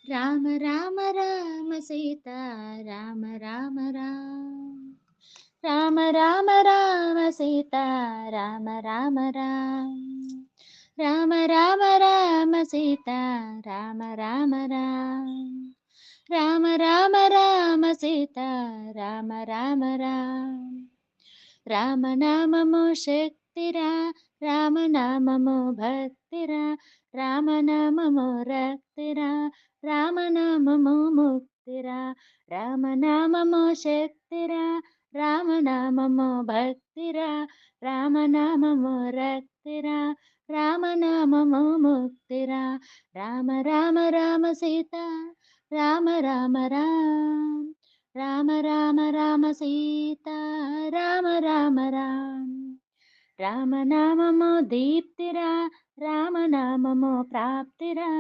రామ రామ రామ సీత రామ రామ రామ రామ రామ రామ సీత రామ రామ రామ రామ రామ రామ సీత రామ రామ రామ రామ రామ రామ సీత రామ రామ రామ రామనామము శక్తిరా రామనామము భక్తిరా రామనామము రక్తిరా రామనామము ముక్తిరా రామనామము శక్తిరా రామనామము భక్తిరా రామనామము రక్తిరా రామనామము ముక్తిరా రామ రామ రామ సీత రామ రామ రామ రామ రామ రామ సీత రామ రామ రామ రామనామము దీప్తిరా రామనామము ప్రాప్తిరా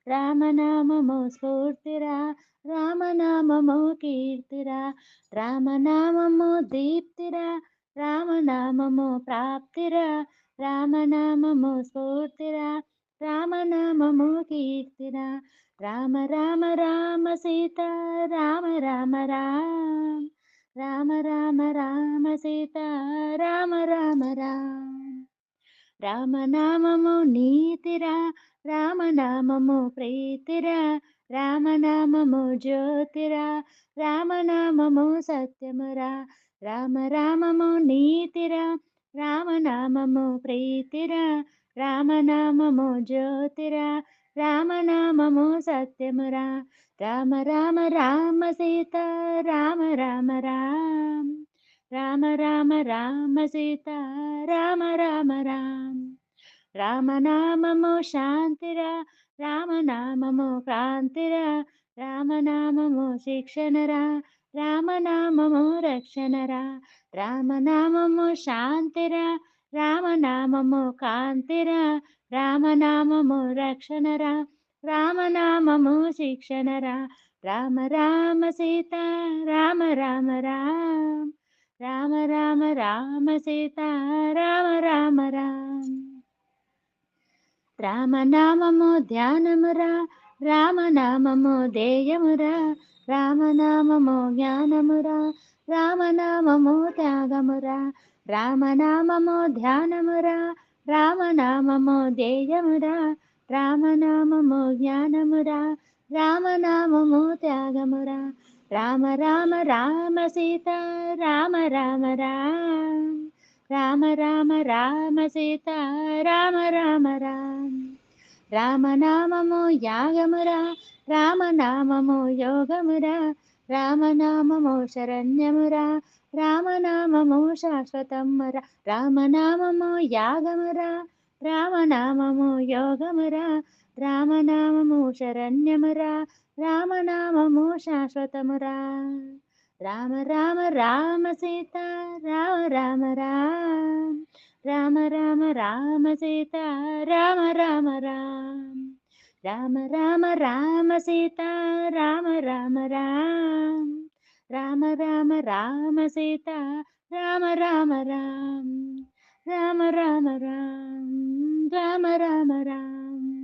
రామనామము స్ఫూర్తిరా రామనామము కీర్తిరా రామనామము దీప్తిరా రామనామము ప్రాప్తిరా రామనామము స్ఫూర్తిరా రామనామము కీర్తిరా రామ రామ రామ సీత రామ రామ రామ రామ రామ రామ సీత రామ రామ రామ రామనామము నీతిరా రామనామము ప్రీతిరా రామనామము జ్యోతిరా రామనామము సత్యమురా రామ రామము నీతిరా రామనామము ప్రీతిరా రామనామము జ్యోతిరా రామనామము సత్యమురా రామ రామ రామ సీత రామ రామ రామ రామ రామ రామ సీత రామ రామ రామ రామనామము శాంతిరా రామనామము క్రాంతిరా రామనామము శిక్షణరా రామనామము రక్షణరా రామనామము శాంతిరా రామనామము కాంతిరా రామనామము రక్షణరా రామనామము శిక్షణరా రామ రామ సీత రామ రామ రామ రామ రామ రామ సీత రామ రామ రామ రామనామము ధ్యానమురా రామనామము ధ్యేయమురా రామనామము జ్ఞానమురా రామనామము త్యాగమురా రామనామము ధ్యానమురా రామనామము ధ్యేయమురా రామనామము జ్ఞానమురా రామనామము త్యాగమురా రామ రామ రామ సీత రామ రామ రామ రామ రామ రామ సీత రామ రామ రామ రామనామము యాగమురా రామనామము యోగమురా రామనామము శరణ్యమురా రామనామము శాశ్వతమురా రామనామము యాగమురా రామనామము యోగమురా రామనామము శరణ్యమురా రామనామము శాశ్వతమురా రామ రామ రామ సీత రామ రామ రామ రామ రామ రామ సీత రామ రామ రామ రామ రామ రామ సీత రామ రామ రామ రామ రామ రామ సీత రామ రామ రామ రామ రామ రామ రామ రామ రామ